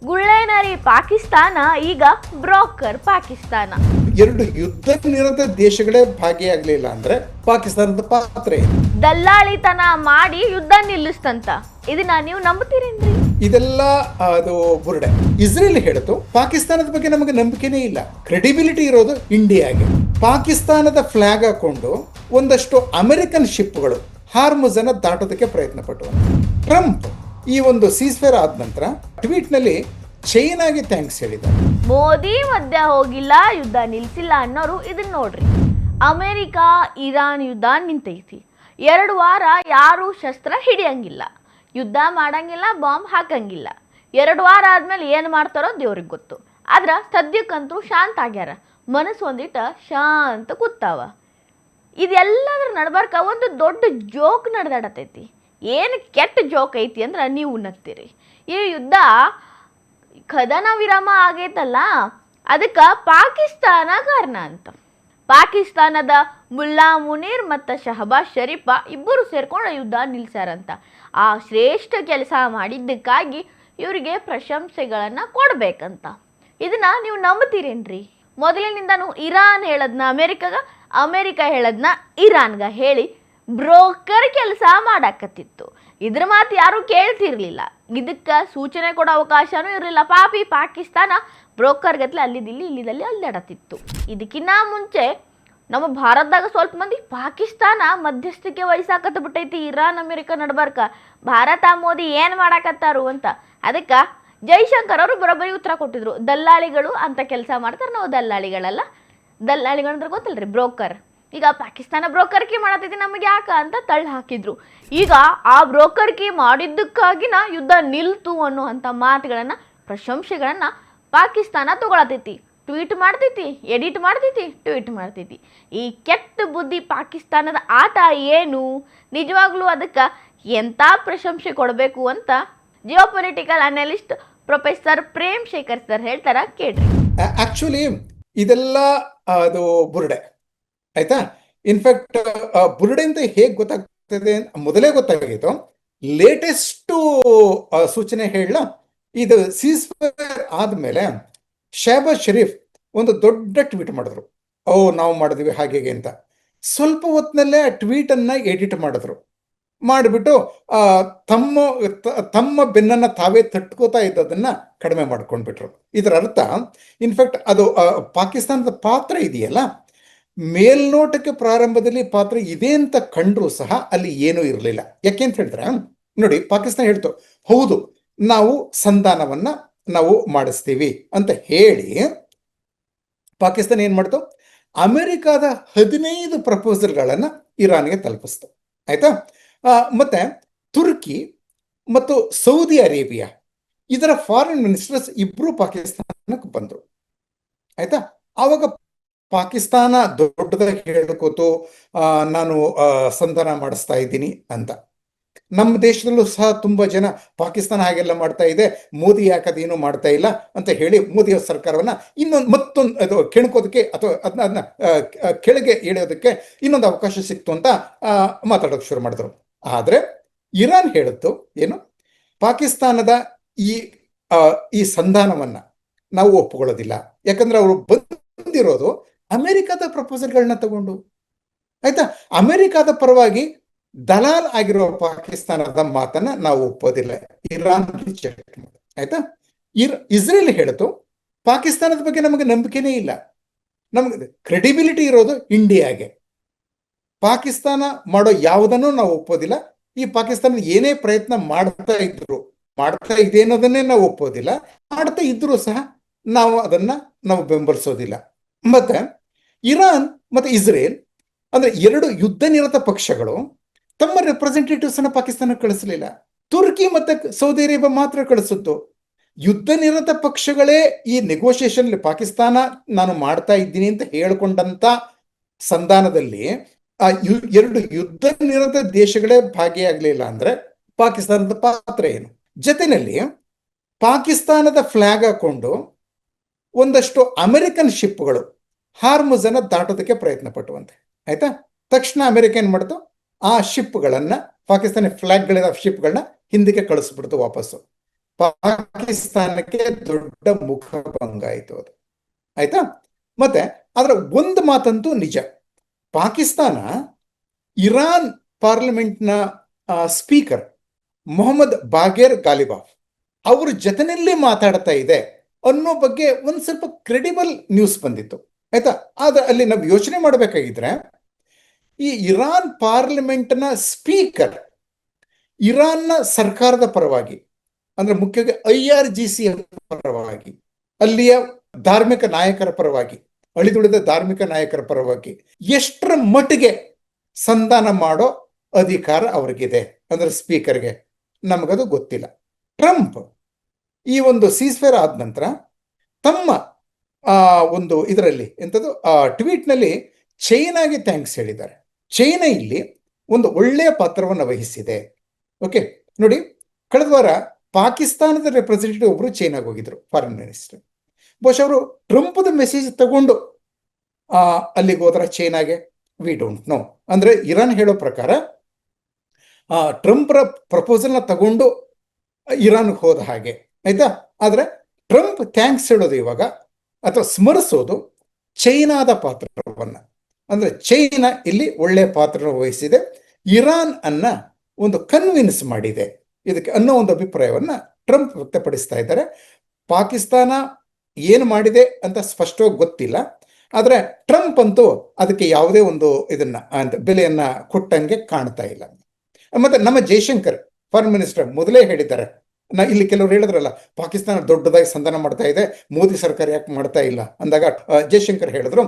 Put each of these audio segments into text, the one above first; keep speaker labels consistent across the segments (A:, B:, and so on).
A: ಗುಳ್ಳೇನರಿ ಪಾಕಿಸ್ತಾನ ಈಗ ಬ್ರೋಕರ್ ಪಾಕಿಸ್ತಾನ.
B: ಎರಡು ಯುದ್ಧ ನಿರತ ದೇಶಗಳೇ ಭಾಗಿಯಾಗಲಿಲ್ಲ ಅಂದ್ರೆ ಪಾಕಿಸ್ತಾನದ ಪಾತ್ರ ಏನು?
A: ದಲ್ಲಾಳಿತನ ಮಾಡಿ ಯುದ್ಧ ನಿಲ್ಲಿಸ್ತಂತ. ಇದನ್ನ ನೀವು ನಂಬುತ್ತೀರೇನ್ರಿ?
B: ಇದೆಲ್ಲ ಅದು ಬುರುಡೆ. ಇಸ್ರೇಲ್ ಹೇಳಿತು ಪಾಕಿಸ್ತಾನದ ಬಗ್ಗೆ ನಮಗೆ ನಂಬಿಕೆನೇ ಇಲ್ಲ, ಕ್ರೆಡಿಬಿಲಿಟಿ ಇರೋದು ಇಂಡಿಯಾಗೆ. ಪಾಕಿಸ್ತಾನದ ಫ್ಲಾಗ್ ಹಾಕೊಂಡು ಒಂದಷ್ಟು ಅಮೆರಿಕನ್ ಶಿಪ್ಗಳು ಹಾರ್ಮುಜ್ ಅನ್ನ ದಾಟೋದಕ್ಕೆ ಪ್ರಯತ್ನ ಪಟ್ಟರು. ಟ್ರಂಪ್ ಈ ಒಂದು ಸೀಸ್ಫೇರ್ ಆದ ನಂತರ ಟ್ವೀಟ್ ನಲ್ಲಿ ಚೈನಾಗೆ ಥ್ಯಾಂಕ್ಸ್ ಹೇಳಿದ್ದಾರೆ.
A: ಮೋದಿ ಮಧ್ಯ ಹೋಗಿಲ್ಲ, ಯುದ್ಧ ನಿಲ್ಸಿಲ್ಲ ಅನ್ನೋರು ಇದನ್ನ ನೋಡ್ರಿ. ಅಮೆರಿಕ ಇರಾನ್ ಯುದ್ಧ ನಿಂತೈತಿ. 2 ವಾರ ಯಾರು ಶಸ್ತ್ರ ಹಿಡಿಯಂಗಿಲ್ಲ, ಯುದ್ಧ ಮಾಡಂಗಿಲ್ಲ, ಬಾಂಬ್ ಹಾಕಂಗಿಲ್ಲ. 2 ವಾರ ಆದ್ಮೇಲೆ ಏನು ಮಾಡ್ತಾರೋ ದೇವ್ರಿಗೆ ಗೊತ್ತು. ಆದ್ರೆ ಸದ್ಯಕ್ಕಂತೂ ಶಾಂತ ಆಗ್ಯಾರ, ಮನಸ್ಸು ಒಂದಿಟ್ಟ ಶಾಂತ ಕೂತಾವ. ಇದೆಲ್ಲದ್ರ ನಡ್ಬರ್ಕ ಒಂದು ದೊಡ್ಡ ಜೋಕ್ ನಡೆದಾಡತೈತಿ. ಏನು ಕೆಟ್ಟ ಜೋಕ್ ಐತಿ ಅಂದ್ರೆ ನೀವು ನಗ್ತೀರಿ. ಈ ಯುದ್ಧ ಕದನ ವಿರಾಮ ಆಗೈತಲ್ಲ, ಅದಕ್ಕೆ ಪಾಕಿಸ್ತಾನ ಕಾರಣ ಅಂತ. ಪಾಕಿಸ್ತಾನದ ಮುಲ್ಲಾ ಮುನೀರ್ ಮತ್ತು ಶಹಬಾಜ್ ಶರೀಫ ಇಬ್ಬರು ಸೇರ್ಕೊಂಡು ಯುದ್ಧ ನಿಲ್ಸ್ಯಾರಂತ. ಆ ಶ್ರೇಷ್ಠ ಕೆಲಸ ಮಾಡಿದ್ದಕ್ಕಾಗಿ ಇವರಿಗೆ ಪ್ರಶಂಸೆಗಳನ್ನು ಕೊಡಬೇಕಂತ. ಇದನ್ನ ನೀವು ನಂಬ್ತೀರೇನ್ರಿ? ಮೊದಲಿನಿಂದನೂ ಇರಾನ್ ಹೇಳದ್ನ ಅಮೇರಿಕಾಗ, ಅಮೇರಿಕ ಹೇಳದ್ನ ಇರಾನ್ಗ ಹೇಳಿ ಬ್ರೋಕರ್ ಕೆಲಸ ಮಾಡಾಕತ್ತಿತ್ತು. ಇದ್ರ ಮಾತು ಯಾರೂ ಕೇಳ್ತಿರ್ಲಿಲ್ಲ. ಇದಕ್ಕೆ ಸೂಚನೆ ಕೊಡೋ ಅವಕಾಶನೂ ಇರಲಿಲ್ಲ. ಪಾಪಿ ಪಾಕಿಸ್ತಾನ ಬ್ರೋಕರ್ ಗತ್ಲೆ ಅಲ್ಲಿದ್ದಿಲ್ಲಿ ಇಲ್ಲಿದಲ್ಲಿ ಅಲ್ಲಾಡತ್ತಿತ್ತು. ಇದಕ್ಕಿನ್ನ ಮುಂಚೆ ನಮ್ಮ ಭಾರತದಾಗ ಸ್ವಲ್ಪ ಮಂದಿ ಪಾಕಿಸ್ತಾನ ಮಧ್ಯಸ್ಥಿಕೆ ವಹಿಸಾಕತ್ತ ಬಿಟ್ಟೈತಿ ಇರಾನ್ ಅಮೇರಿಕ ನಡ್ಬರ್ಕ. ಭಾರತ ಮೋದಿ ಏನು ಮಾಡಾಕತ್ತಾರು ಅಂತ. ಅದಕ್ಕೆ ಜೈಶಂಕರ್ ಅವರು ಬರೋಬ್ಬರಿ ಉತ್ತರ ಕೊಟ್ಟಿದ್ರು. ದಲ್ಲಾಳಿಗಳು ಅಂತ ಕೆಲಸ ಮಾಡ್ತಾರೆ, ನಾವು ದಲ್ಲಾಳಿಗಳಲ್ಲ. ದಲ್ಲಾಳಿಗಳಂದ್ರೆ ಗೊತ್ತಲ್ರಿ, ಬ್ರೋಕರ್. ಈಗ ಪಾಕಿಸ್ತಾನ ಬ್ರೋಕರ್ಕಿ ಮಾಡತೈತಿ, ನಮಗೆ ಯಾಕ ಅಂತ ತಳ್ಳಿ ಹಾಕಿದ್ರು. ಈಗ ಆ ಬ್ರೋಕರ್ಕಿ ಮಾಡಿದ್ದಕ್ಕಾಗಿನ ಯುದ್ಧ ನಿಲ್ತು ಅನ್ನುವಂಥ ಮಾತುಗಳನ್ನು, ಪ್ರಶಂಸೆಗಳನ್ನು ಪಾಕಿಸ್ತಾನ ತಗೊಳತೈತಿ. ಟ್ವೀಟ್ ಮಾಡ್ತೈತಿ, ಎಡಿಟ್ ಮಾಡ್ತೈತಿ, ಟ್ವೀಟ್ ಮಾಡ್ತೈತಿ. ಈ ಕೆಟ್ಟ ಬುದ್ಧಿ ಪಾಕಿಸ್ತಾನದ ಆಟ ಏನು? ನಿಜವಾಗ್ಲೂ ಅದಕ್ಕೆ ಎಂಥ ಪ್ರಶಂಸೆ ಕೊಡಬೇಕು ಅಂತ geopolitical analyst professor Prem Shekhar sir ಹೇಳ್ತಾರ, ಕೇಳ್ರಿ.
B: ಆಕ್ಚುಲಿ ಇದೆಲ್ಲ ಅದು ಬುರುಡೆ ಆಯ್ತಾ. ಇನ್ಫ್ಯಾಕ್ಟ್ ಬುರುಡೆ ಅಂತ ಹೇಗೆ ಗೊತ್ತಾಗ್ತದೆ ಮೊದಲೇ ಗೊತ್ತಾಗಿತ್ತು. ಲೇಟೆಸ್ಟ್ ಸೂಚನೆ ಹೇಳ, ಇದು ಸೀಸ್ಫೈರ್ ಆದ್ಮೇಲೆ ಶಹಬಾಜ್ ಶರೀಫ್ ಒಂದು ದೊಡ್ಡ ಟ್ವೀಟ್ ಮಾಡಿದ್ರು. ನಾವು ಮಾಡಿದ್ವಿ ಹಾಗೆ ಅಂತ. ಸ್ವಲ್ಪ ಹೊತ್ತಿನಲ್ಲೇ ಆ ಟ್ವೀಟ್ ಅನ್ನ ಎಡಿಟ್ ಮಾಡಿದ್ರು. ಮಾಡಿಬಿಟ್ಟು ತಮ್ಮ ಬೆನ್ನನ್ನ ತಾವೇ ತಟ್ಕೋತಾ ಇದ್ದದನ್ನ ಕಡಿಮೆ ಮಾಡ್ಕೊಂಡ್ಬಿಟ್ರು. ಇದರ ಅರ್ಥ ಇನ್ಫ್ಯಾಕ್ಟ್ ಅದು ಪಾಕಿಸ್ತಾನದ ಪಾತ್ರ ಇದೆಯಲ್ಲ, ಮೇಲ್ನೋಟಕ್ಕೆ ಪ್ರಾರಂಭದಲ್ಲಿ ಪಾತ್ರ ಇದೆ ಅಂತ ಕಂಡ್ರು ಸಹ ಅಲ್ಲಿ ಏನೂ ಇರಲಿಲ್ಲ. ಯಾಕೆ ಅಂತ ಹೇಳಿದ್ರೆ ನೋಡಿ, ಪಾಕಿಸ್ತಾನ ಹೇಳ್ತು ಹೌದು ನಾವು ಸಂಧಾನವನ್ನ ನಾವು ಮಾಡಿಸ್ತೀವಿ ಅಂತ ಹೇಳಿ, ಪಾಕಿಸ್ತಾನ ಏನ್ ಮಾಡ್ತು, ಅಮೆರಿಕಾದ 15 ಪ್ರಪೋಸಲ್ಗಳನ್ನ ಇರಾನ್ಗೆ ತಲುಪಿಸ್ತು. ಆಯ್ತಾ. ಮತ್ತೆ ತುರ್ಕಿ ಮತ್ತು ಸೌದಿ ಅರೇಬಿಯಾ ಇದರ ಫಾರಿನ್ ಮಿನಿಸ್ಟರ್ಸ್ ಇಬ್ರು ಪಾಕಿಸ್ತಾನಕ್ಕೆ ಬಂದರು. ಆಯ್ತಾ. ಆವಾಗ ಪಾಕಿಸ್ತಾನ ದೊಡ್ಡದಾಗಿ ಹೇಳ್ಕೋತು ನಾನು ಸಂಧಾನ ಮಾಡಿಸ್ತಾ ಇದ್ದೀನಿ ಅಂತ. ನಮ್ಮ ದೇಶದಲ್ಲೂ ಸಹ ತುಂಬಾ ಜನ ಪಾಕಿಸ್ತಾನ ಹಾಗೆಲ್ಲ ಮಾಡ್ತಾ ಇದೆ, ಮೋದಿ ಯಾಕದೇನು ಮಾಡ್ತಾ ಇಲ್ಲ ಅಂತ ಹೇಳಿ ಮೋದಿ ಸರ್ಕಾರವನ್ನ ಮತ್ತೊಂದು ಅದು ಕೆಣ್ಕೋದಕ್ಕೆ ಅಥವಾ ಅದನ್ನ ಕೆಳಗೆ ಇಳಿಯೋದಕ್ಕೆ ಇನ್ನೊಂದು ಅವಕಾಶ ಸಿಕ್ತು ಅಂತ ಮಾತಾಡೋಕೆ ಶುರು ಮಾಡಿದ್ರು. ಆದ್ರೆ ಇರಾನ್ ಹೇಳಿದ್ದು ಏನು, ಪಾಕಿಸ್ತಾನದ ಈ ಸಂಧಾನವನ್ನ ನಾವು ಒಪ್ಪಿಕೊಳ್ಳೋದಿಲ್ಲ. ಯಾಕಂದ್ರೆ ಅವರು ಬಂದಿರೋದು ಅಮೆರಿಕದ ಪ್ರಪೋಸಲ್ಗಳನ್ನ ತಗೊಂಡು. ಆಯ್ತಾ. ಅಮೆರಿಕದ ಪರವಾಗಿ ದಲಾಲ್ ಆಗಿರೋ ಪಾಕಿಸ್ತಾನದ ಮಾತನ್ನ ನಾವು ಒಪ್ಪೋದಿಲ್ಲ. ಇರಾನ್ ರಿಜೆಕ್ಟ್ ಮಾಡಿ. ಆಯ್ತಾ. ಇಸ್ರೇಲ್ ಹೇಳಿತು ಪಾಕಿಸ್ತಾನದ ಬಗ್ಗೆ ನಮಗೆ ನಂಬಿಕೆನೇ ಇಲ್ಲ, ನಮಗೆ ಕ್ರೆಡಿಬಿಲಿಟಿ ಇರೋದು ಇಂಡಿಯಾಗೆ. ಪಾಕಿಸ್ತಾನ ಮಾಡೋ ಯಾವುದನ್ನು ನಾವು ಒಪ್ಪೋದಿಲ್ಲ. ಈ ಪಾಕಿಸ್ತಾನ ಏನೇ ಪ್ರಯತ್ನ ಮಾಡ್ತಾ ಇದೆ ಅನ್ನೋದನ್ನೇ ನಾವು ಒಪ್ಪೋದಿಲ್ಲ. ಮಾಡ್ತಾ ಇದ್ರೂ ಸಹ ನಾವು ಬೆಂಬಲಿಸೋದಿಲ್ಲ. ಮತ್ತೆ ಇರಾನ್ ಮತ್ತೆ ಇಸ್ರೇಲ್ ಅಂದ್ರೆ 2 ಯುದ್ಧ ನಿರತ ಪಕ್ಷಗಳು ತಮ್ಮ ರೆಪ್ರೆಸೆಂಟೇಟಿವ್ಸ್ ಅನ್ನ ಪಾಕಿಸ್ತಾನ ಕಳಿಸಲಿಲ್ಲ. ತುರ್ಕಿ ಮತ್ತೆ ಸೌದಿ ಅರೇಬಿಯಾ ಮಾತ್ರ ಕಳಿಸಿದ್ದು. ಯುದ್ಧ ನಿರತ ಪಕ್ಷಗಳೇ ಈ ನೆಗೋಷಿಯೇಷನ್ ಪಾಕಿಸ್ತಾನ ನಾನು ಮಾಡ್ತಾ ಇದ್ದೀನಿ ಅಂತ ಹೇಳ್ಕೊಂಡಂತ ಸಂಧಾನದಲ್ಲಿ 2 ಯುದ್ಧ ನಿರತ ದೇಶಗಳೇ ಭಾಗಿಯಾಗಲಿಲ್ಲ ಅಂದ್ರೆ ಪಾಕಿಸ್ತಾನದ ಪಾತ್ರ ಏನು? ಜೊತೆಯಲ್ಲಿ ಪಾಕಿಸ್ತಾನದ ಫ್ಲಾಗ್ ಹಾಕೊಂಡು ಒಂದಷ್ಟು ಅಮೆರಿಕನ್ ಶಿಪ್ಗಳು ಹಾರ್ಮುಜ್ ಅನ್ನ ದಾಟೋದಕ್ಕೆ ಪ್ರಯತ್ನ ಪಟ್ಟುವಂತೆ. ಆಯ್ತಾ. ತಕ್ಷಣ ಅಮೆರಿಕ ಏನ್ ಮಾಡ್ತು, ಆ ಶಿಪ್ಗಳನ್ನ, ಪಾಕಿಸ್ತಾನಿ ಫ್ಲಾಗ್ಗಳಿರೋ ಶಿಪ್ಗಳನ್ನ ಹಿಂದಕ್ಕೆ ಕಳಿಸ್ಬಿಡ್ತು ವಾಪಸ್ಸು. ಪಾಕಿಸ್ತಾನಕ್ಕೆ ದೊಡ್ಡ ಮುಖಭಂಗ ಆಯಿತು ಅದು. ಆಯ್ತಾ? ಮತ್ತೆ ಅದರ ಒಂದು ಮಾತಂತೂ ನಿಜ, ಪಾಕಿಸ್ತಾನ ಇರಾನ್ ಪಾರ್ಲಿಮೆಂಟ್ನ ಸ್ಪೀಕರ್ ಮೊಹಮ್ಮದ್ ಬಾಗೇರ್ ಗಾಲಿಬಾಫ್ ಅವ್ರ ಜೊತೆನಲ್ಲಿ ಮಾತಾಡ್ತಾ ಇದೆ ಅನ್ನೋ ಬಗ್ಗೆ ಒಂದು ಸ್ವಲ್ಪ ಕ್ರೆಡಿಬಲ್ ನ್ಯೂಸ್ ಬಂದಿತ್ತು. ಆಯ್ತಾ? ಆದ್ರೆ ಅಲ್ಲಿ ನಾವು ಯೋಚನೆ ಮಾಡಬೇಕಾಗಿದ್ರೆ, ಈ ಇರಾನ್ ಪಾರ್ಲಿಮೆಂಟ್ನ ಸ್ಪೀಕರ್ ಇರಾನ್ನ ಸರ್ಕಾರದ ಪರವಾಗಿ, ಅಂದ್ರೆ ಮುಖ್ಯವಾಗಿ IRGC ಪರವಾಗಿ, ಅಲ್ಲಿಯ ಧಾರ್ಮಿಕ ನಾಯಕರ ಪರವಾಗಿ, ಅಳಿದುಳಿದ ಧಾರ್ಮಿಕ ನಾಯಕರ ಪರವಾಗಿ ಎಷ್ಟರ ಮಟ್ಟಿಗೆ ಸಂಧಾನ ಮಾಡೋ ಅಧಿಕಾರ ಅವ್ರಿಗಿದೆ ಅಂದ್ರೆ ಸ್ಪೀಕರ್ಗೆ, ನಮಗದು ಗೊತ್ತಿಲ್ಲ. ಟ್ರಂಪ್ ಈ ಒಂದು ಸೀಸ್ಫೈರ್ ಆದ ನಂತರ ತಮ್ಮ ಒಂದು ಇದರಲ್ಲಿ ಎಂಥದ್ದು ಟ್ವೀಟ್ನಲ್ಲಿ ಚೈನಾಗೆ ಥ್ಯಾಂಕ್ಸ್ ಹೇಳಿದ್ದಾರೆ. ಚೈನಾ ಇಲ್ಲಿ ಒಂದು ಒಳ್ಳೆಯ ಪಾತ್ರವನ್ನು ವಹಿಸಿದೆ. ಓಕೆ, ನೋಡಿ, ಕಳೆದ ವಾರ ಪಾಕಿಸ್ತಾನದ ರೆಪ್ರೆಸೆಂಟೇಟಿವ್ ಒಬ್ರು ಚೈನಾಗೆ ಹೋಗಿದ್ರು, ಫಾರಿನ್ ಮಿನಿಸ್ಟರ್. ಬಹುಶಃ ಅವರು ಟ್ರಂಪ್ದ ಮೆಸೇಜ್ ತಗೊಂಡು ಅಲ್ಲಿಗೆ ಹೋದ್ರ ಚೈನಾಗೆ, ವಿ ಡೋಂಟ್ ನೋ. ಅಂದ್ರೆ ಇರಾನ್ ಹೇಳೋ ಪ್ರಕಾರ ಟ್ರಂಪ್ರ ಪ್ರಪೋಸಲ್ನ ತಗೊಂಡು ಇರಾನ್ಗೆ ಹೋದ ಹಾಗೆ. ಆಯ್ತಾ? ಆದ್ರೆ ಟ್ರಂಪ್ ಥ್ಯಾಂಕ್ಸ್ ಹೇಳೋದು ಇವಾಗ ಅಥವಾ ಸ್ಮರಿಸೋದು ಚೈನಾದ ಪಾತ್ರವನ್ನ. ಅಂದ್ರೆ ಚೈನಾ ಇಲ್ಲಿ ಒಳ್ಳೆ ಪಾತ್ರ ವಹಿಸಿದೆ, ಇರಾನ್ ಅನ್ನ ಒಂದು ಕನ್ವಿನ್ಸ್ ಮಾಡಿದೆ ಇದಕ್ಕೆ ಅನ್ನೋ ಒಂದು ಅಭಿಪ್ರಾಯವನ್ನ ಟ್ರಂಪ್ ವ್ಯಕ್ತಪಡಿಸ್ತಾ ಇದ್ದಾರೆ. ಪಾಕಿಸ್ತಾನ ಏನು ಮಾಡಿದೆ ಅಂತ ಸ್ಪಷ್ಟವಾಗಿ ಗೊತ್ತಿಲ್ಲ, ಆದ್ರೆ ಟ್ರಂಪ್ ಅಂತೂ ಅದಕ್ಕೆ ಯಾವುದೇ ಒಂದು ಇದನ್ನ ಬೆಲೆಯನ್ನ ಕೊಟ್ಟಂಗೆ ಕಾಣ್ತಾ ಇಲ್ಲ. ಮತ್ತೆ ನಮ್ಮ ಜೈಶಂಕರ್ ಫಾರಿನ್ ಮಿನಿಸ್ಟರ್ ಮೊದಲೇ ಹೇಳಿದ್ದಾರೆ, ಇಲ್ಲಿ ಕೆಲವರು ಹೇಳಿದ್ರಲ್ಲ ಪಾಕಿಸ್ತಾನ ದೊಡ್ಡದಾಗಿ ಸಂಧಾನ ಮಾಡ್ತಾ ಇದೆ, ಮೋದಿ ಸರ್ಕಾರ ಯಾಕೆ ಮಾಡ್ತಾ ಇಲ್ಲ ಅಂದಾಗ ಜೈಶಂಕರ್ ಹೇಳಿದ್ರು,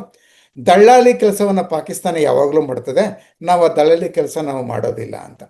B: ದಳ್ಳಾಳಿ ಕೆಲಸವನ್ನ ಪಾಕಿಸ್ತಾನ ಯಾವಾಗಲೂ ಮಾಡ್ತದೆ, ನಾವು ಆ ದಳ್ಳಾಳಿ ಕೆಲಸ ನಾವು ಮಾಡೋದಿಲ್ಲ ಅಂತ.